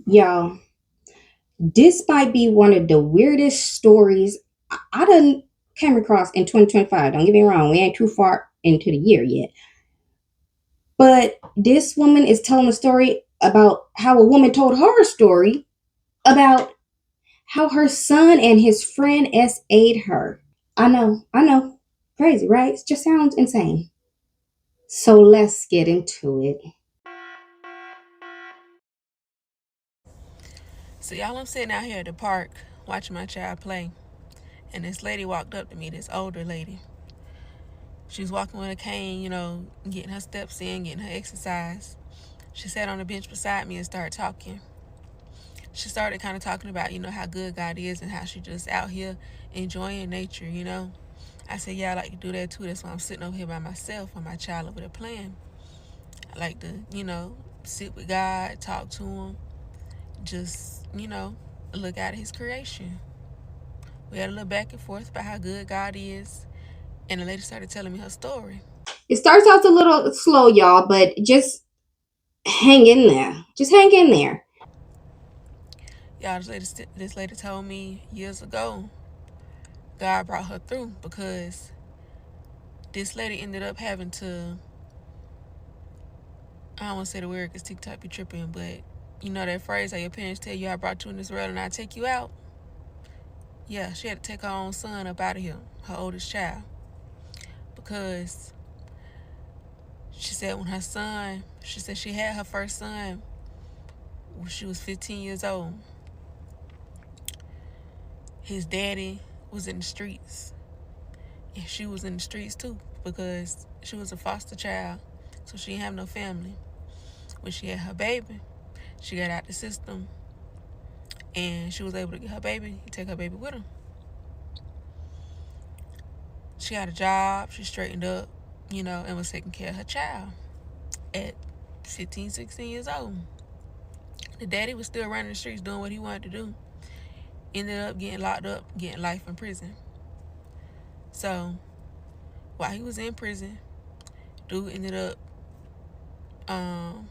Y'all, this might be one of the weirdest stories I done came across in 2025. Don't get me wrong, we ain't too far into the year yet. But this woman is telling a story about how a woman told her story about how her son and his friend SA'd her. I know. Crazy, right? It just sounds insane. So let's get into it. So y'all, I'm sitting out here at the park watching my child play, and this lady walked up to me, this older lady. She was walking with a cane, getting her steps in, getting her exercise. She sat on the bench beside me and started talking. She started kind of talking about, how good God is and how she just out here enjoying nature. I said, yeah, I like to do that too. That's why I'm sitting over here by myself when my child over there playing. I like to, sit with God, talk to him, just, look at his creation. We had a little back and forth about how good God is, and the lady started telling me her story. It starts out a little slow, y'all, but just hang in there. Just hang in there. Y'all, this lady told me years ago God brought her through because this lady ended up having to, I don't want to say the word because TikTok be tripping, but you know that phrase how your parents tell you, I brought you in this world and I take you out? Yeah, she had to take her own son up out of here, her oldest child, because she said she said she had her first son when she was 15 years old. His daddy was in the streets, and she was in the streets too because she was a foster child, so she didn't have no family. When she had her baby, she got out the system, and she was able to get her baby, take her baby with her. She got a job, she straightened up, and was taking care of her child at 15, 16 years old. The daddy was still running the streets doing what he wanted to do. Ended up getting locked up, getting life in prison. So while he was in prison, dude ended up um,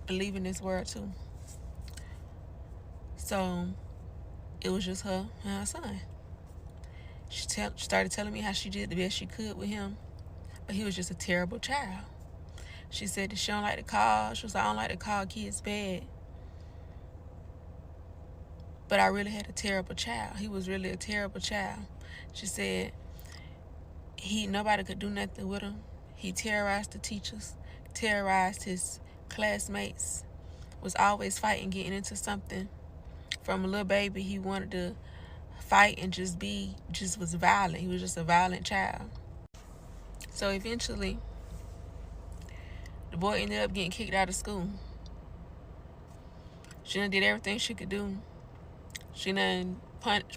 leaving this world too. So it was just her and her son. She started telling me how she did the best she could with him, but he was just a terrible child. She said that she don't like to call. She was like, I don't like to call kids bad. But I really had a terrible child. He was really a terrible child. She said nobody could do nothing with him. He terrorized the teachers, terrorized his classmates, was always fighting, getting into something. From a little baby, he wanted to fight and just was violent. He was just a violent child. So eventually, the boy ended up getting kicked out of school. She done did everything she could do. She done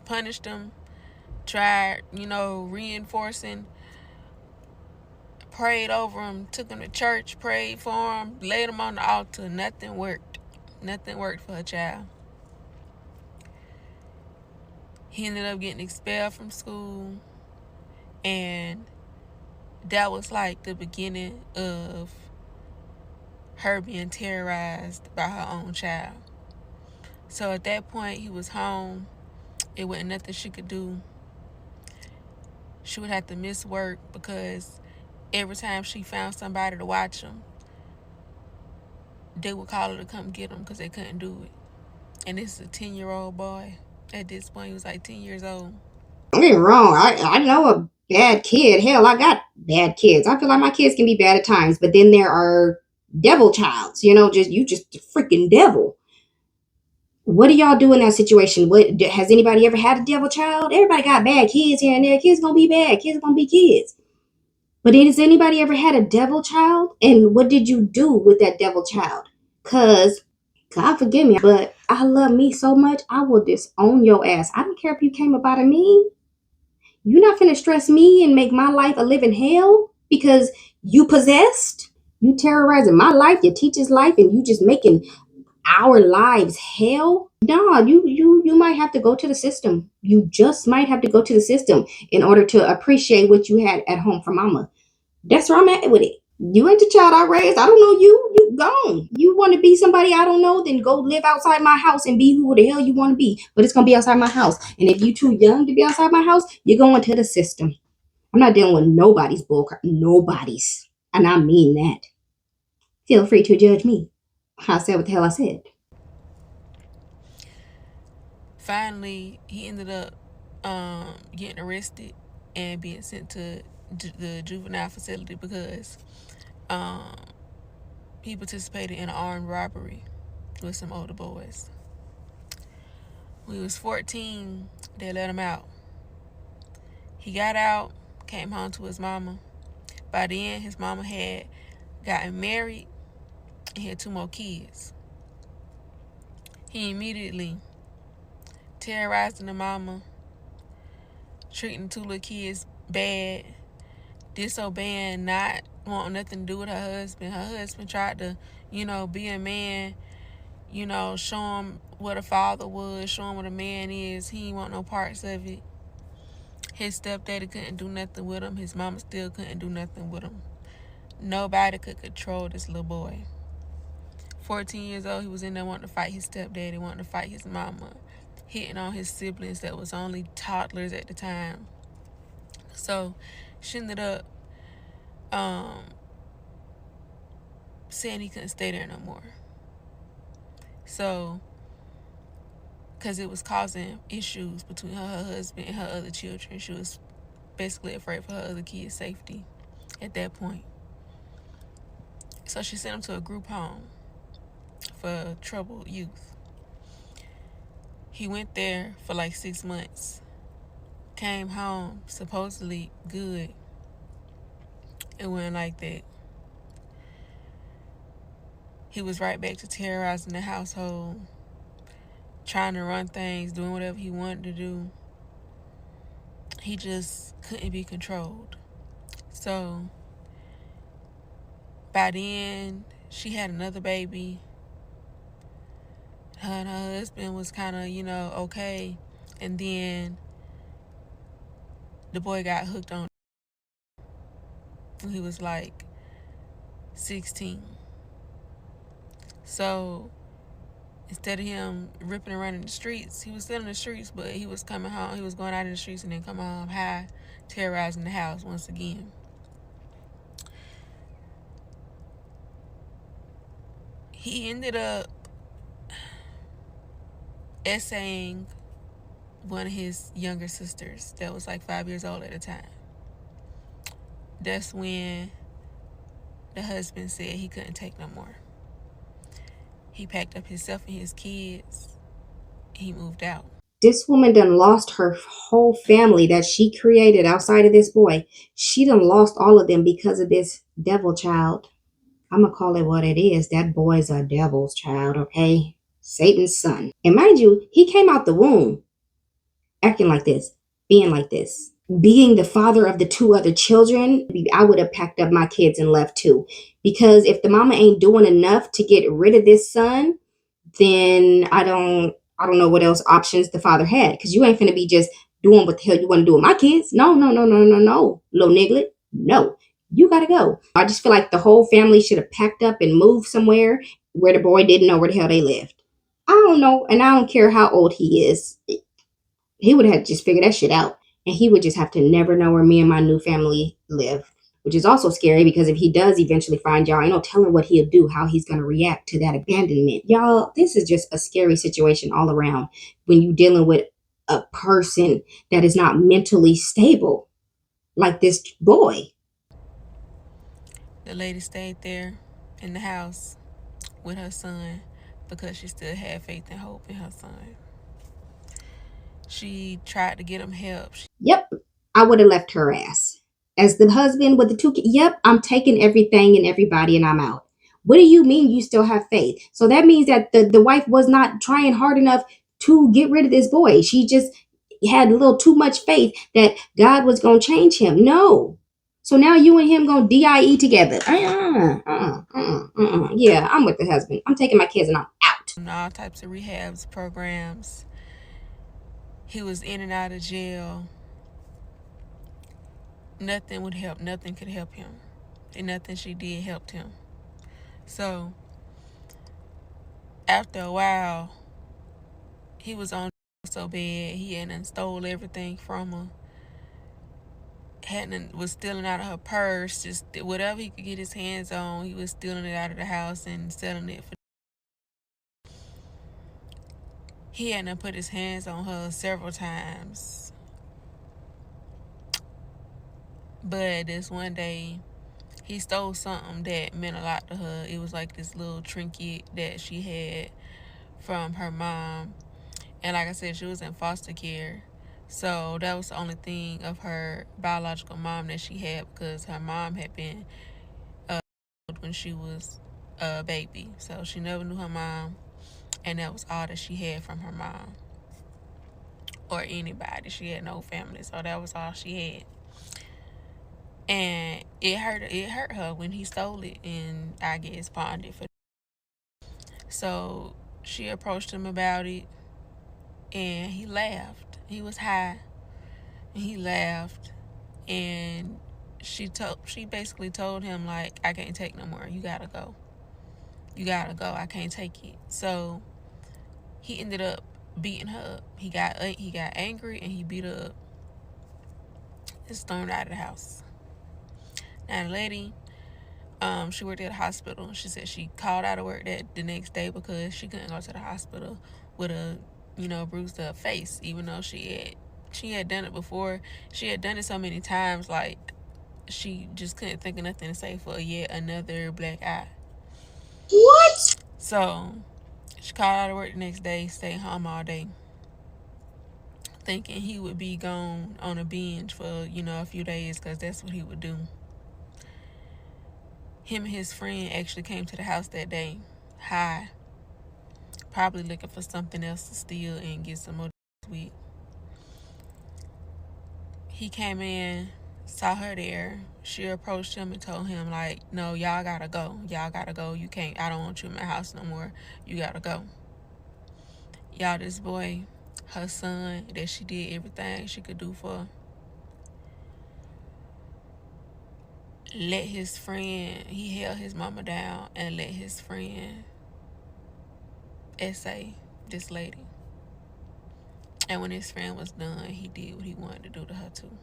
punished him, tried, reinforcing, prayed over him, took him to church, prayed for him, laid him on the altar. Nothing worked. Nothing worked for her child. He ended up getting expelled from school, and that was like the beginning of her being terrorized by her own child. So at that point, he was home. It wasn't nothing she could do. She would have to miss work because every time she found somebody to watch him, they would call her to come get him because they couldn't do it. And this is a 10-year-old boy. At this point, he was like 10 years old. Don't get me wrong. I know a bad kid. Hell, I got bad kids. I feel like my kids can be bad at times, but then there are devil childs. Just a freaking devil. What do y'all do in that situation? What has anybody ever had a devil child? Everybody got bad kids here and there. Kids gonna be bad. Kids gonna be kids. But has anybody ever had a devil child? And what did you do with that devil child? Cause God forgive me, but I love me so much, I will disown your ass. I don't care if you came up out of me. You're not finna stress me and make my life a living hell because you possessed. You terrorizing my life, your teacher's life, and you just making our lives hell. No, you might have to go to the system. You just might have to go to the system in order to appreciate what you had at home from mama. That's where I'm at with it. You ain't the child I raised. I don't know you. You gone. You want to be somebody I don't know, then go live outside my house and be who the hell you want to be. But it's gonna be outside my house. And if you too young to be outside my house, you're going to the system. I'm not dealing with nobody's bull. Nobody's. And I mean that. Feel free to judge me. I said what the hell I said. Finally, he ended up getting arrested and being sent to the juvenile facility because um, he participated in an armed robbery with some older boys. When he was 14, they let him out. He got out, came home to his mama. By then, his mama had gotten married and had 2 more kids. He immediately terrorizing the mama, treating the 2 little kids bad, disobeying, not wanting nothing to do with her husband. Her husband tried to, be a man, show him what a father was, show him what a man is. He didn't want no parts of it. His stepdaddy couldn't do nothing with him. His mama still couldn't do nothing with him. Nobody could control this little boy. 14 years old, he was in there wanting to fight his stepdaddy, wanting to fight his mama, hitting on his siblings that was only toddlers at the time. So she ended up saying he couldn't stay there no more. So, because it was causing issues between her husband and her other children. She was basically afraid for her other kids' safety at that point. So she sent him to a group home for troubled youth. He went there for like 6 months, came home supposedly good. It wasn't like that. He was right back to terrorizing the household, trying to run things, doing whatever he wanted to do. He just couldn't be controlled. So by then, she had another baby. Her and her husband was kind of, okay. And then the boy got hooked on when he was like 16. So instead of him ripping around in the streets, he was still in the streets, but he was coming home. He was going out in the streets and then coming home high, terrorizing the house once again. He ended up essaying one of his younger sisters that was like 5 years old at the time. That's when the husband said he couldn't take no more. He packed up himself and his kids. He moved out. This woman done lost her whole family that she created outside of this boy. She done lost all of them because of this devil child. I'm gonna call it what it is. That boy's a devil's child, okay? Satan's son. And mind you, he came out the womb acting like this, being like this, being the father of the 2 other children. I would have packed up my kids and left too. Because if the mama ain't doing enough to get rid of this son, then I don't know what else options the father had. Because you ain't finna be just doing what the hell you want to do with my kids. No, no, no, no, no, no. Little niglet. No. You gotta go. I just feel like the whole family should have packed up and moved somewhere where the boy didn't know where the hell they lived. I don't know, and I don't care how old he is. He would have to just figure that shit out. And he would just have to never know where me and my new family live. Which is also scary because if he does eventually find y'all, ain't no telling what he'll do, how he's gonna react to that abandonment. Y'all, this is just a scary situation all around when you're dealing with a person that is not mentally stable, like this boy. The lady stayed there in the house with her son because she still had faith and hope in her son. She tried to get him help. Yep, I would have left her ass. As the husband with the 2 kids, yep, I'm taking everything and everybody and I'm out. What do you mean you still have faith? So that means that the wife was not trying hard enough to get rid of this boy. She just had a little too much faith that God was going to change him. No. So now you and him going to DIE together. Yeah, I'm with the husband. I'm taking my kids and I'm out. All types of rehabs, programs. He was in and out of jail. Nothing would help. Nothing could help him. And nothing she did helped him. So After a while, he was on so bad he hadn't stole everything from her. Hadn't was stealing out of her purse, just whatever he could get his hands on, he was stealing it out of the house and selling it for. He hadn't put his hands on her several times, but this one day he stole something that meant a lot to her. It was like this little trinket that she had from her mom. And like I said, she was in foster care. So that was the only thing of her biological mom that she had, because her mom had been when she was a baby. So she never knew her mom. And that was all that she had from her mom or anybody. She had no family. So that was all she had. And it hurt her when he stole it and I guess pawned it for. So she approached him about it and he laughed. He was high and he laughed, and she basically told him like, I can't take no more. You gotta go. You gotta go. I can't take it. So he ended up beating her up. He got angry and he beat her up and stormed out of the house. Now the lady, she worked at a hospital. She said she called out of work that the next day because she couldn't go to the hospital with a bruised up face, even though she had done it before. She had done it so many times, like she just couldn't think of nothing to say for yet another black eye. What? So she called out of work the next day, stayed home all day, thinking he would be gone on a binge for a few days, because that's what he would do. Him and his friend actually came to the house that day, high, probably looking for something else to steal and get some more with. He came in, saw her there. She approached him and told him like, no, y'all gotta go. Y'all gotta go. You can't, I don't want you in my house no more. You gotta go. Y'all, this boy, her son, that she did everything she could do for, let his friend, he held his mama down and let his friend essay this lady. And when his friend was done, he did what he wanted to do to her too.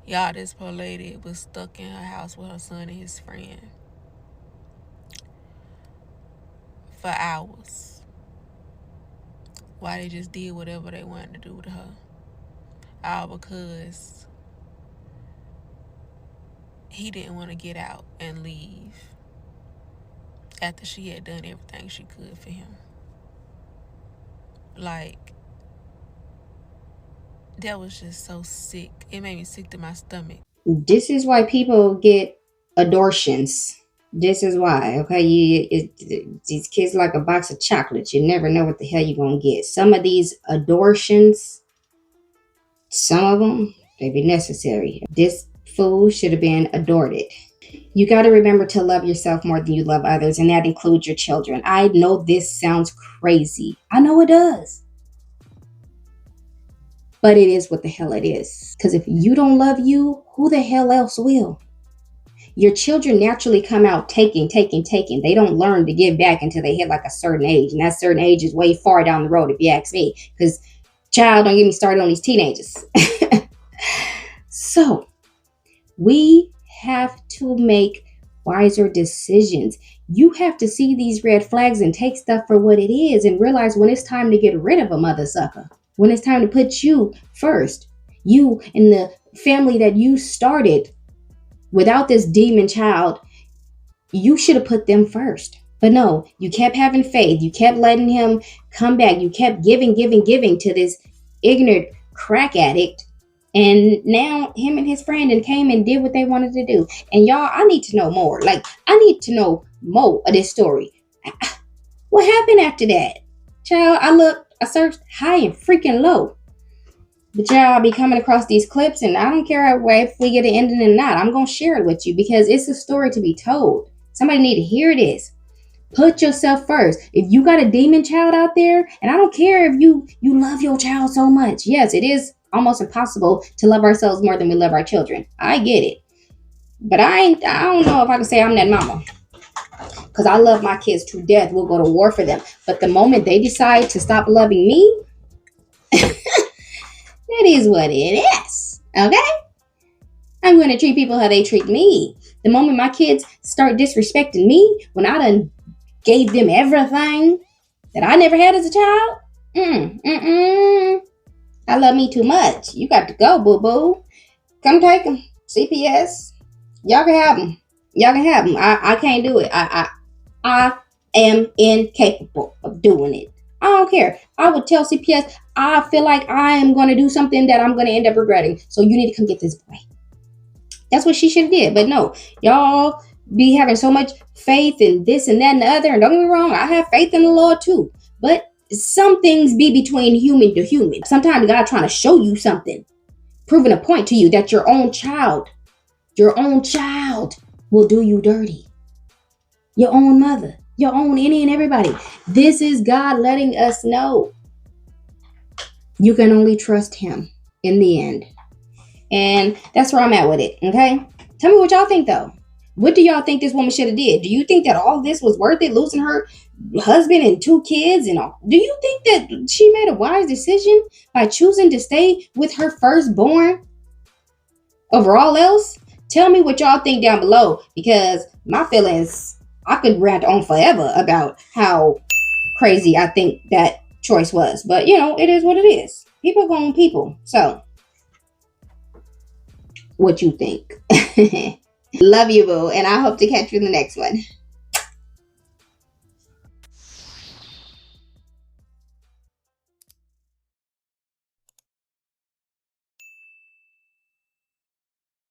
Y'all, this poor lady was stuck in her house with her son and his friend for hours, while they just did whatever they wanted to do to her. All because he didn't want to get out and leave after she had done everything she could for him. Like, that was just so sick. It made me sick to my stomach. This is why people get abortions. This is why, okay? These kids like a box of chocolates. You never know what the hell you're gonna get. Some of these abortions, some of them, they be necessary. This fool should have been aborted. You got to remember to love yourself more than you love others, and that includes your children. I know this sounds crazy. I know it does. But it is what the hell it is. Because if you don't love you, who the hell else will? Your children naturally come out taking, taking, taking. They don't learn to give back until they hit like a certain age. And that certain age is way far down the road, if you ask me. Because, child, don't get me started on these teenagers. So, we have to make wiser decisions. You have to see these red flags and take stuff for what it is and realize when it's time to get rid of a mother sucker. When it's time to put you first. You and the family that you started. Without this demon child, you should have put them first. But no, you kept having faith. You kept letting him come back. You kept giving, giving, giving to this ignorant crack addict. And now him and his friend and came and did what they wanted to do. And y'all, I need to know more. Like, I need to know more of this story. What happened after that? Child, I searched high and freaking low. But y'all be coming across these clips, and I don't care if we get an ending or not. I'm going to share it with you because it's a story to be told. Somebody need to hear this. Put yourself first. If you got a demon child out there, and I don't care if you love your child so much. Yes, it is almost impossible to love ourselves more than we love our children. I get it. But I don't know if I can say I'm that mama. because I love my kids to death. We'll go to war for them. But the moment they decide to stop loving me, that is what it is. Okay? I'm going to treat people how they treat me. The moment my kids start disrespecting me, when I done gave them everything that I never had as a child, I love me too much. You got to go, boo-boo. Come take them. CPS. Y'all can have them. Y'all can have them. I can't do it. I am incapable of doing it. I don't care. I would tell CPS, I feel like I am going to do something that I'm going to end up regretting. So you need to come get this boy. That's what she should have did. But no, y'all be having so much faith in this and that and the other. And don't get me wrong, I have faith in the Lord too. But some things be between human to human. Sometimes God trying to show you something, proving a point to you that your own child will do you dirty. Your own mother, your own any and everybody. This is God letting us know you can only trust him in the end. And that's where I'm at with it, okay? Tell me what y'all think, though. What do y'all think this woman should have did? Do you think that all this was worth it, losing her husband and 2 kids and all? Do you think that she made a wise decision by choosing to stay with her firstborn over all else? Tell me what y'all think down below, because my feelings, I could rant on forever about how crazy I think that choice was. But, it is what it is. People going people. So, what you think? Love you, boo, and I hope to catch you in the next one.